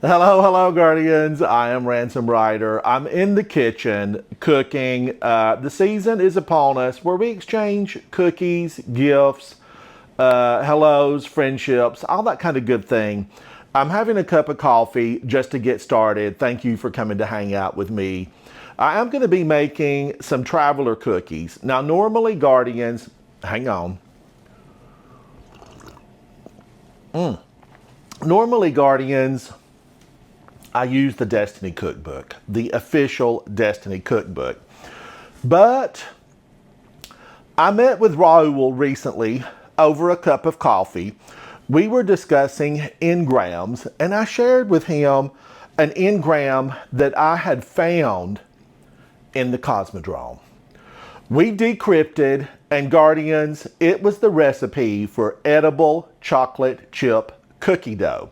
Hello, Guardians. I am Ransom Rider. I'm in the kitchen cooking. The season is upon us where we exchange cookies, gifts, hellos, friendships, all that kind of good thing. I'm having a cup of coffee just to get started. Thank you for coming to hang out with me. I am going to be making some traveler cookies. Now, normally, Guardians, hang on. Normally, Guardians, I use the Destiny Cookbook, the official Destiny Cookbook. But I met with Raul recently over a cup of coffee. We were discussing engrams, and I shared with him an engram that I had found in the Cosmodrome. We decrypted, and Guardians, it was the recipe for edible chocolate chip cookie dough.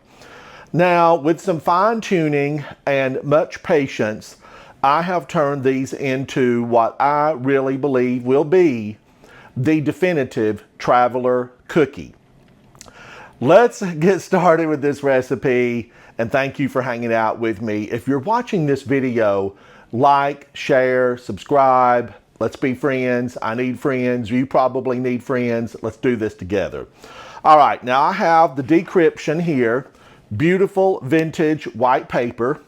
Now, with some fine tuning and much patience, I have turned these into what I really believe will be the definitive traveler cookie. Let's get started with this recipe, and thank you for hanging out with me. If you're watching this video, like, share, subscribe. Let's be friends. I need friends. You probably need friends. Let's do this together. All right, now I have the decryption here. Beautiful vintage white paper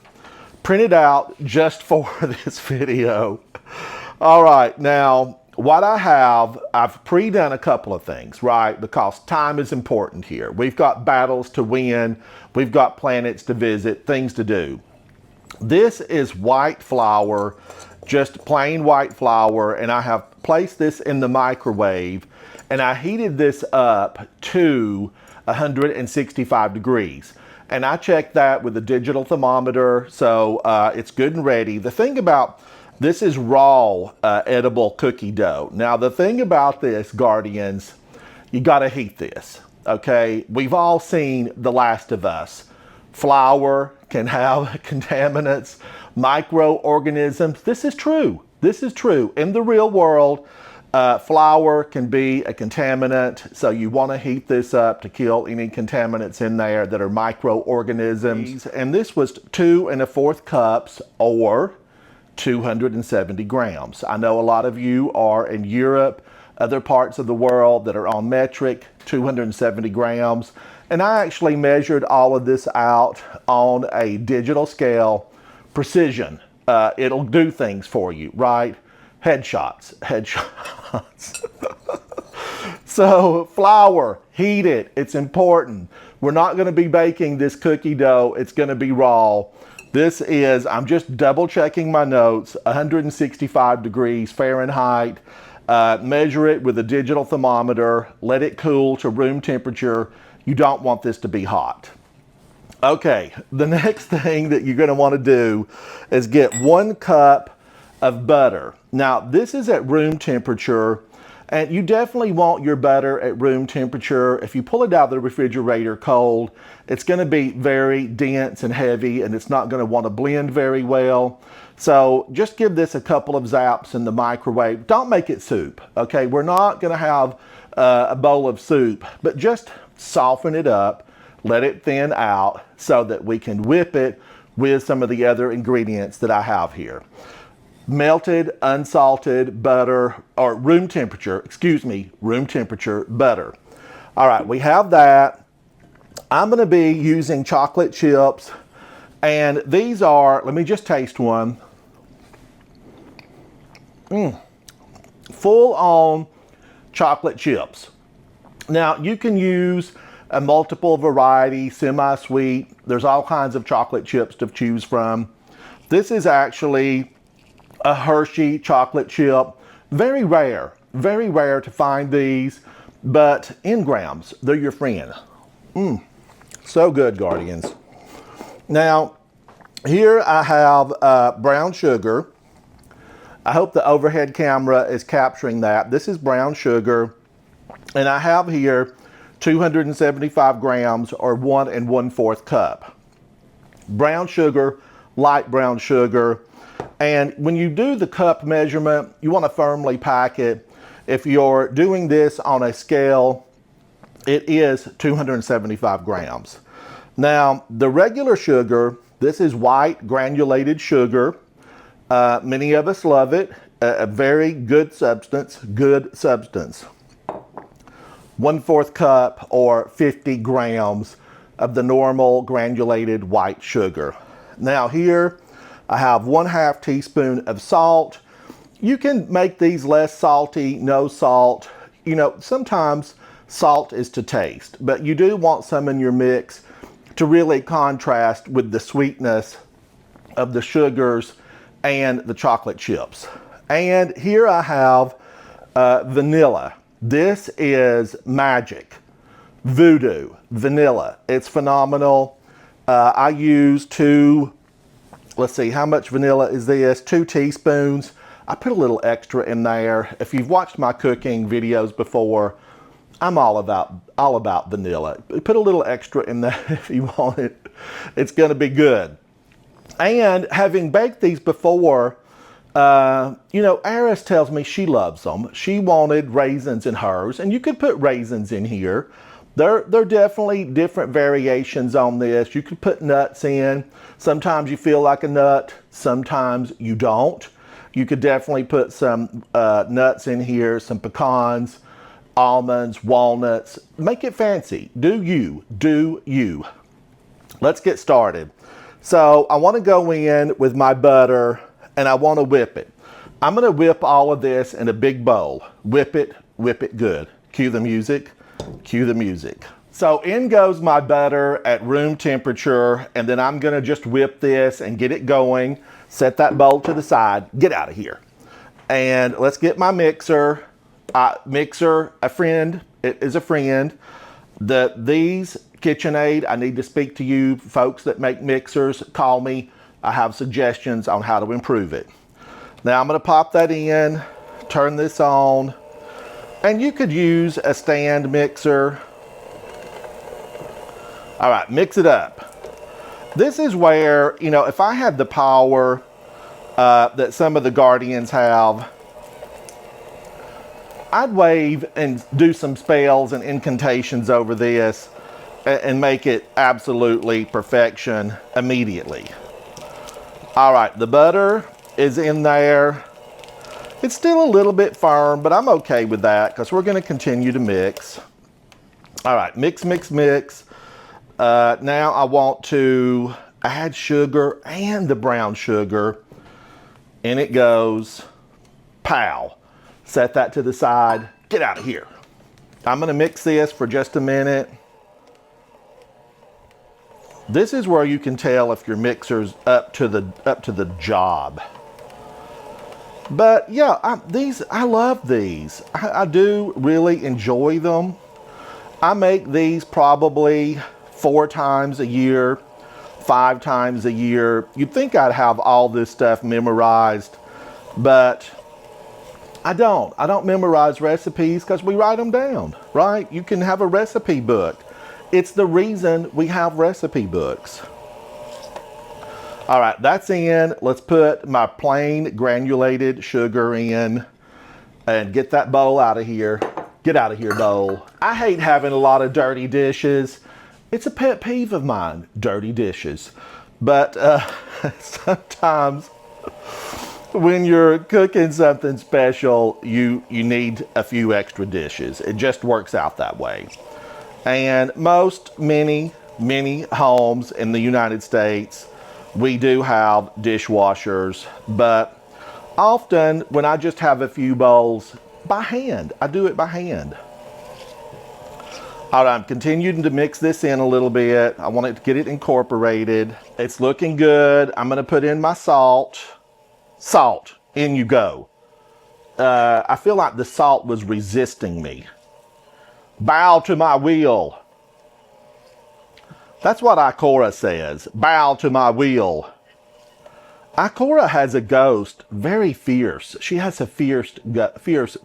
printed out just for this video. All right, now what I have, I've pre-done a couple of things, right? Because time is important here. We've got battles to win. We've got planets to visit, things to do. This is white flour, just plain white flour, and I have placed this in the microwave, and I heated this up to 165 degrees. And I checked that with a digital thermometer, so it's good and ready. The thing about this is raw edible cookie dough. Now, the thing about this, Guardians, you gotta heat this, okay? We've all seen The Last of Us. Flour can have contaminants, microorganisms. This is true. This is true. In the real world, flour can be a contaminant, so you want to heat this up to kill any contaminants in there that are microorganisms. And this was 2 1/4 cups, or 270 grams. I know a lot of you are in Europe, other parts of the world that are on metric, 270 grams. And I actually measured all of this out on a digital scale, precision. It'll do things for you, right? Headshots. So flour, heat it. It's important. We're not going to be baking this cookie dough. It's going to be raw. This is, I'm just double checking my notes, 165 degrees Fahrenheit. Measure it with a digital thermometer. Let it cool to room temperature. You don't want this to be hot. Okay, the next thing that you're going to want to do is get 1 cup of butter. Now, this is at room temperature, and you definitely want your butter at room temperature. If you pull it out of the refrigerator cold, it's going to be very dense and heavy, and it's not going to want to blend very well. So just give this a couple of zaps in the microwave. Don't make it soup, okay? We're not going to have a bowl of soup, but just soften it up, let it thin out so that we can whip it with some of the other ingredients that I have here. Melted, unsalted butter, or room temperature butter. All right, we have that. I'm going to be using chocolate chips, and these are, let me just taste one. Full on chocolate chips. Now, you can use a multiple variety, semi-sweet. There's all kinds of chocolate chips to choose from. This is actually a Hershey chocolate chip. Very rare to find these, but engrams, they're your friend. So good, Guardians. Now, here I have brown sugar. I hope the overhead camera is capturing that. This is brown sugar, and I have here 275 grams, or 1 1/4 cup. Brown sugar, light brown sugar. And when you do the cup measurement, you want to firmly pack it. If you're doing this on a scale, it is 275 grams. Now, the regular sugar, this is white granulated sugar. Many of us love it. A very good substance, good substance. 1/4 cup or 50 grams of the normal granulated white sugar. Now here I have 1/2 teaspoon of salt. You can make these less salty, no salt. You know, sometimes salt is to taste, but you do want some in your mix to really contrast with the sweetness of the sugars and the chocolate chips. And here I have vanilla. This is magic, voodoo, vanilla. It's phenomenal. I use let's see, how much vanilla is this? 2 teaspoons. I put a little extra in there. If you've watched my cooking videos before, I'm all about vanilla. Put a little extra in there if you want it. It's gonna be good. And having baked these before, you know, Aris tells me she loves them. She wanted raisins in hers, and you could put raisins in here. There are definitely different variations on this. You could put nuts in. Sometimes you feel like a nut, sometimes you don't. You could definitely put some nuts in here, some pecans, almonds, walnuts. Make it fancy. Do you, do you. Let's get started. So I want to go in with my butter and I want to whip it. I'm going to whip all of this in a big bowl. Whip it good. Cue the music, cue the music. So in goes my butter at room temperature, and then I'm going to just whip this and get it going. Set that bowl to the side. Get out of here. And let's get my mixer. Mixer, a friend, it is a friend. These KitchenAid, I need to speak to you folks that make mixers. Call me. I have suggestions on how to improve it. Now I'm going to pop that in, turn this on, and you could use a stand mixer. All right, mix it up. This is where, you know, if I had the power that some of the Guardians have, I'd wave and do some spells and incantations over this and make it absolutely perfection immediately. All right, the butter is in there. It's still a little bit firm, but I'm okay with that because we're going to continue to mix. All right, mix, mix, mix. Now I want to add sugar and the brown sugar. In it goes. Pow. Set that to the side. Get out of here. I'm going to mix this for just a minute. This is where you can tell if your mixer's up to the job. But yeah, I love these. I do really enjoy them. I make these probably 4 times a year, 5 times a year. You'd think I'd have all this stuff memorized, but I don't. I don't memorize recipes because we write them down, right? You can have a recipe book. It's the reason we have recipe books. All right, that's in. Let's put my plain granulated sugar in and get that bowl out of here. Get out of here, bowl. I hate having a lot of dirty dishes. It's a pet peeve of mine, dirty dishes. But sometimes when you're cooking something special, you need a few extra dishes. It just works out that way. And many homes in the United States, we do have dishwashers, but often when I just have a few bowls by hand, I do it by hand. All right, I'm continuing to mix this in a little bit. I want it to get it incorporated. It's looking good. I'm gonna put in my salt. Salt, in you go. I feel like the salt was resisting me. Bow to my will. That's what Ikora says. Bow to my will. Ikora has a ghost, very fierce. She has a fierce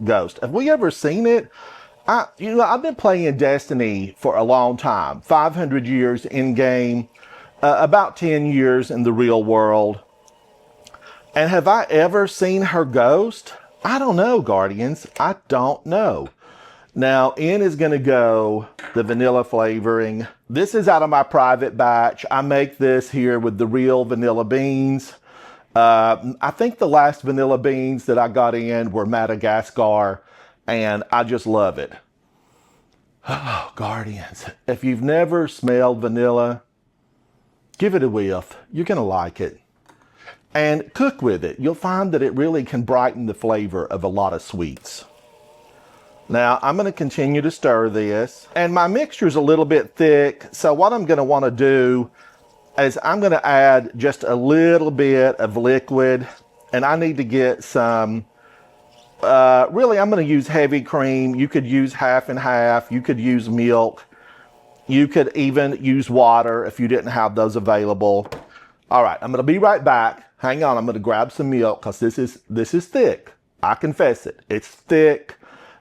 ghost. Have we ever seen it? I've been playing Destiny for a long time. 500 years in game, about 10 years in the real world. And have I ever seen her ghost? I don't know, Guardians. I don't know. Now in is gonna go the vanilla flavoring. This is out of my private batch. I make this here with the real vanilla beans. I think the last vanilla beans that I got in were Madagascar, and I just love it. Oh, Guardians, if you've never smelled vanilla, give it a whiff. You're gonna like it. And cook with it. You'll find that it really can brighten the flavor of a lot of sweets. Now I'm gonna continue to stir this, and my mixture's a little bit thick, so what I'm gonna wanna do is I'm gonna add just a little bit of liquid, and I need to get some, really I'm gonna use heavy cream. You could use half and half, you could use milk, you could even use water if you didn't have those available. All right, I'm gonna be right back. Hang on, I'm gonna grab some milk because this is thick. I confess it, it's thick.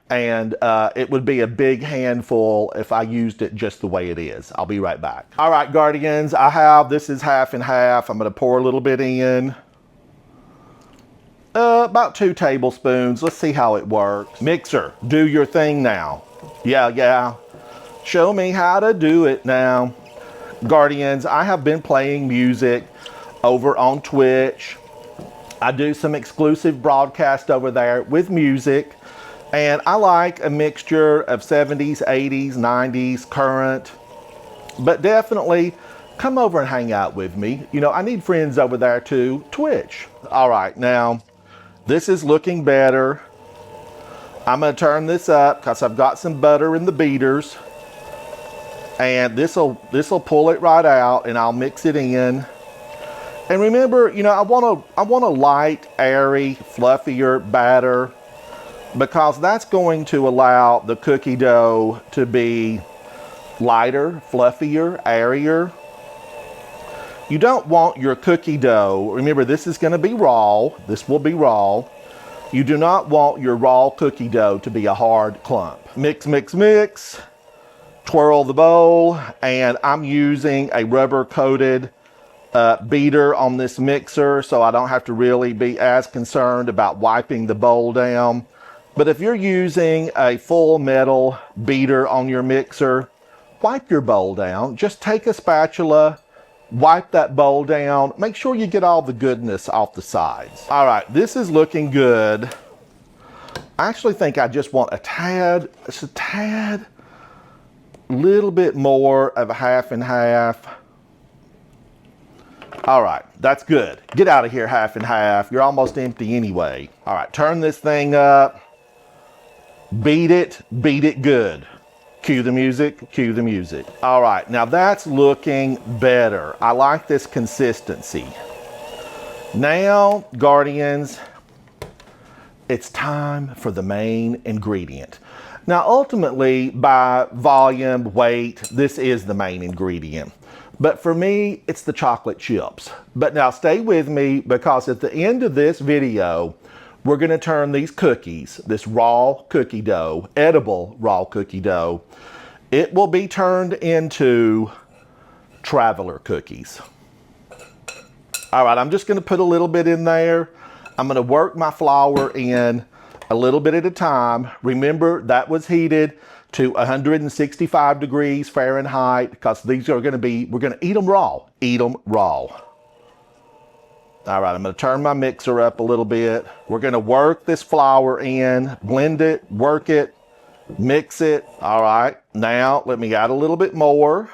And it would be a big handful if I used it just the way it is. I'll be right back. All right, Guardians, this is half and half. I'm gonna pour a little bit in. About 2 tablespoons. Let's see how it works. Mixer, do your thing now. Yeah. Show me how to do it now. Guardians, I have been playing music over on Twitch. I do some exclusive broadcast over there with music. And I like a mixture of 70s, 80s, 90s, current. But definitely come over and hang out with me. You know, I need friends over there too. Twitch. All right, now this is looking better. I'm gonna turn this up because I've got some butter in the beaters. And this'll pull it right out, and I'll mix it in. And remember, you know, I want a light, airy, fluffier batter, because that's going to allow the cookie dough to be lighter, fluffier, airier. You don't want your cookie dough, remember this is going to be raw, this will be raw. You do not want your raw cookie dough to be a hard clump. Mix, mix, mix, twirl the bowl, and I'm using a rubber coated beater on this mixer, so I don't have to really be as concerned about wiping the bowl down. But if you're using a full metal beater on your mixer, wipe your bowl down. Just take a spatula, wipe that bowl down. Make sure you get all the goodness off the sides. All right, this is looking good. I actually think I just want just a tad, little bit more of a half and half. All right, that's good. Get out of here, half and half. You're almost empty anyway. All right, turn this thing up. Beat it good. Cue the music, cue the music. All right, now that's looking better. I like this consistency. Now, Guardians, it's time for the main ingredient. Now, ultimately, by volume, weight, this is the main ingredient. But for me, it's the chocolate chips. But now stay with me, because at the end of this video, we're gonna turn these cookies, this raw cookie dough, edible raw cookie dough, it will be turned into traveler cookies. All right, I'm just gonna put a little bit in there. I'm gonna work my flour in a little bit at a time. Remember, that was heated to 165 degrees Fahrenheit, because these are gonna be, we're gonna eat them raw. Eat them raw. All right, I'm gonna turn my mixer up a little bit. We're gonna work this flour in, blend it, work it, mix it. All right, now let me add a little bit more.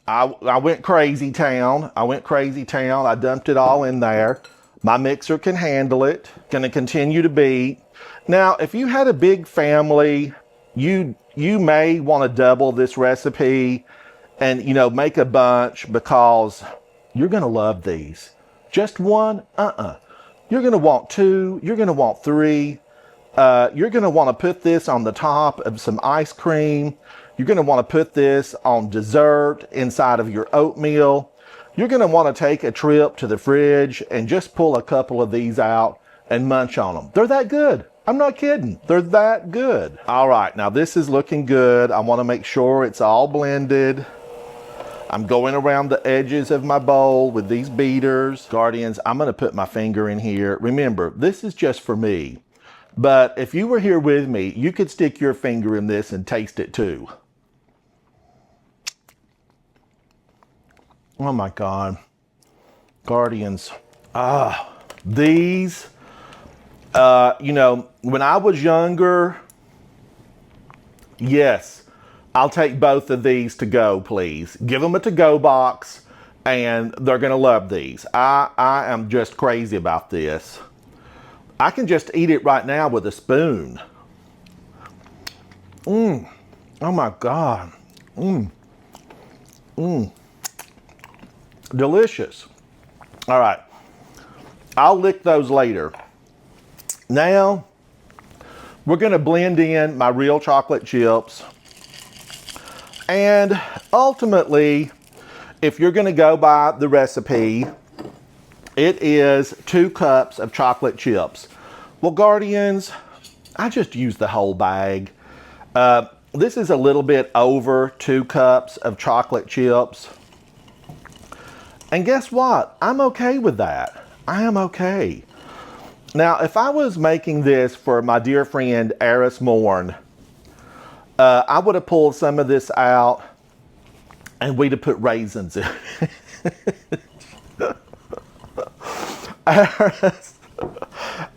I went crazy town. I dumped it all in there. My mixer can handle it. Gonna continue to beat. Now, if you had a big family, you may wanna double this recipe and, you know, make a bunch, because you're gonna love these. Just one? You're gonna want 2, you're gonna want 3. You're gonna wanna put this on the top of some ice cream. You're gonna wanna put this on dessert inside of your oatmeal. You're gonna wanna take a trip to the fridge and just pull a couple of these out and munch on them. They're that good. I'm not kidding. They're that good. All right, now this is looking good. I wanna make sure it's all blended. I'm going around the edges of my bowl with these beaters. Guardians, I'm gonna put my finger in here. Remember, this is just for me. But if you were here with me, you could stick your finger in this and taste it too. Oh my God. Guardians. These, you know, when I was younger, yes, I'll take both of these to go, please. Give them a to-go box, and they're going to love these. I am just crazy about this. I can just eat it right now with a spoon. Oh my God. Delicious. All right. I'll lick those later. Now, we're going to blend in my real chocolate chips. And ultimately, if you're going to go by the recipe, it is 2 cups of chocolate chips. Well, Guardians, I just used the whole bag. This is a little bit over 2 cups of chocolate chips. And guess what? I'm okay with that. I am okay. Now, if I was making this for my dear friend Eris Morn, I would have pulled some of this out and we'd have put raisins in.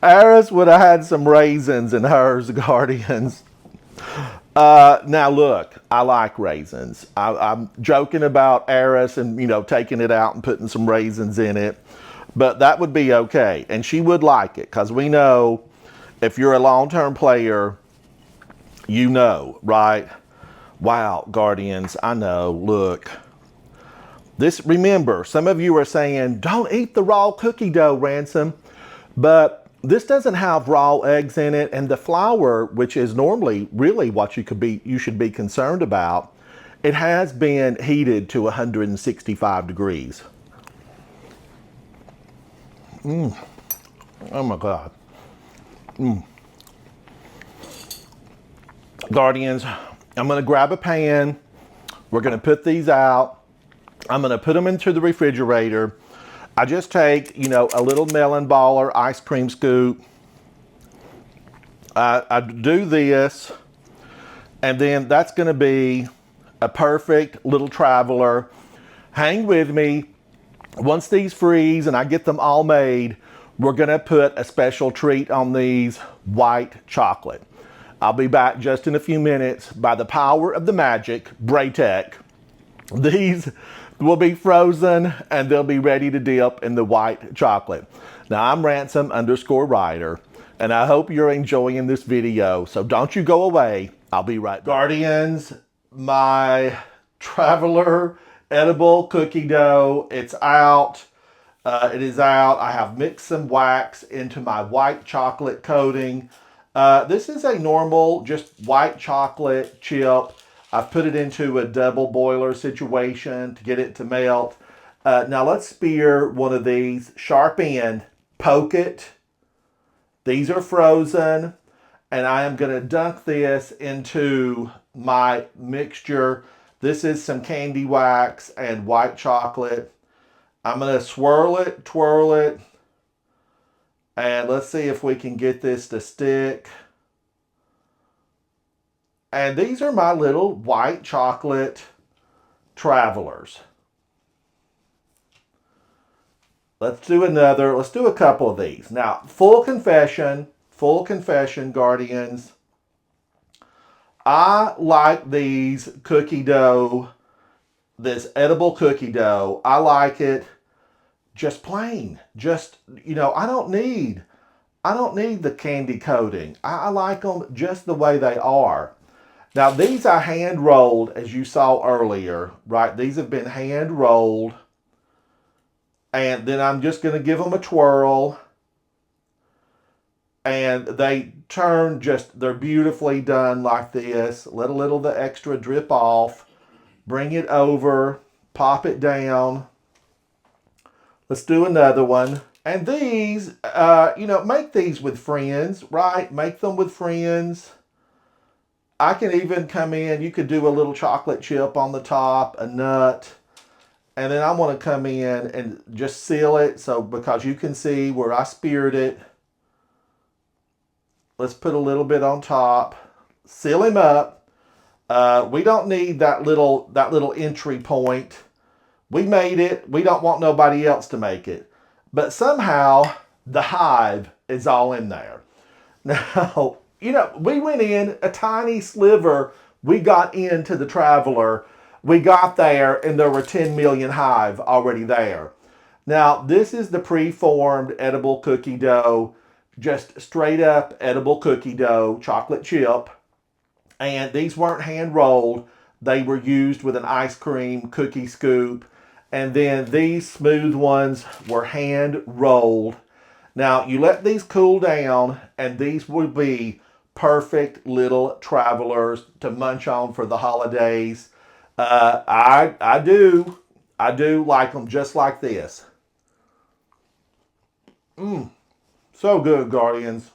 Eris would have had some raisins in hers, Guardians. Now look, I like raisins. I'm joking about Eris and, you know, taking it out and putting some raisins in it. But that would be okay. And she would like it because we know if you're a long-term player, you know, right? Wow, Guardians, I know, look. This, remember, some of you are saying, don't eat the raw cookie dough, Ransom. But this doesn't have raw eggs in it, and the flour, which is normally really what you should be concerned about, it has been heated to 165 degrees. Oh my God. Guardians, I'm going to grab a pan. We're going to put these out. I'm going to put them into the refrigerator. I just take, you know, a little melon ball or ice cream scoop. I do this, and then that's going to be a perfect little traveler. Hang with me. Once these freeze and I get them all made, we're going to put a special treat on these, white chocolate. I'll be back just in a few minutes. By the power of the magic, Braytech, these will be frozen and they'll be ready to dip in the white chocolate. Now, I'm Ransom_Ryder, and I hope you're enjoying this video. So don't you go away. I'll be right back. Guardians, my traveler edible cookie dough, it's out. It is out. I have mixed some wax into my white chocolate coating. This is a normal, just white chocolate chip. I've put it into a double boiler situation to get it to melt. Now let's spear one of these. Sharp end, poke it. These are frozen. And I am going to dunk this into my mixture. This is some candy wax and white chocolate. I'm going to swirl it, twirl it. And let's see if we can get this to stick. And these are my little white chocolate travelers. Let's do another. Let's do a couple of these. Now, full confession, Guardians. I like these cookie dough, this edible cookie dough. I like it just plain. Just, you know, I don't need the candy coating. I like them just the way they are. Now, these I hand rolled, as you saw earlier, right? These have been hand rolled. And then I'm just going to give them a twirl. And they turn just, they're beautifully done like this. Let a little of the extra drip off. Bring it over. Pop it down. Let's do another one. And these, you know, make these with friends, right? Make them with friends. I can even come in, you could do a little chocolate chip on the top, a nut. And then I want to come in and just seal it. So because you can see where I speared it. Let's put a little bit on top. Seal him up. We don't need that little entry point. We made it. We don't want nobody else to make it. But somehow the hive is all in there. Now, we went in a tiny sliver. We got into the Traveler. We got there and there were 10 million hive already there. Now, this is the preformed edible cookie dough, just straight up edible cookie dough, chocolate chip. And these weren't hand rolled. They were used with an ice cream cookie scoop. And then these smooth ones were hand rolled. Now, you let these cool down, and these will be perfect little travelers to munch on for the holidays. I do like them just like this. So good, Guardians.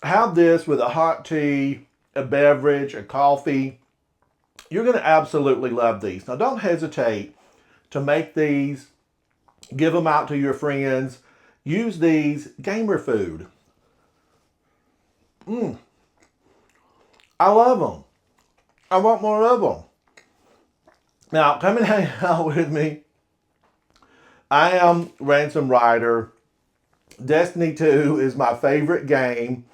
Have this with a hot tea, a beverage, a coffee. You're going to absolutely love these. Now, don't hesitate to make these. Give them out to your friends. Use these gamer food. I love them. I want more of them. Now, come and hang out with me. I am Ransom Rider. Destiny 2 is my favorite game.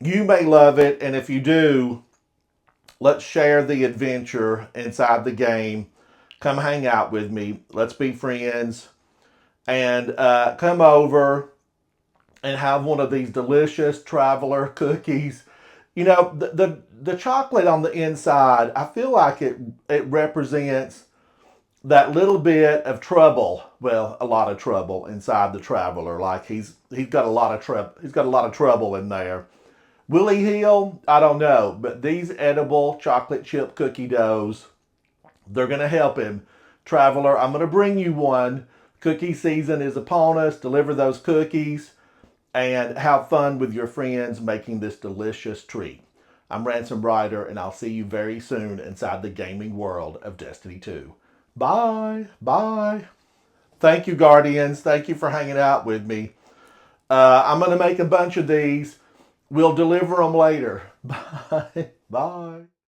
You may love it, and if you do, let's share the adventure inside the game. Come hang out with me. Let's be friends. And come over and have one of these delicious Traveler cookies. The chocolate on the inside, I feel like it represents that little bit of trouble. Well, a lot of trouble inside the Traveler. Like he's got a lot of trouble in there. Will he heal? I don't know. But these edible chocolate chip cookie doughs, they're going to help him. Traveler, I'm going to bring you one. Cookie season is upon us. Deliver those cookies and have fun with your friends making this delicious treat. I'm Ransom Rider, and I'll see you very soon inside the gaming world of Destiny 2. Bye. Bye. Thank you, Guardians. Thank you for hanging out with me. I'm going to make a bunch of these. We'll deliver them later. Bye. Bye.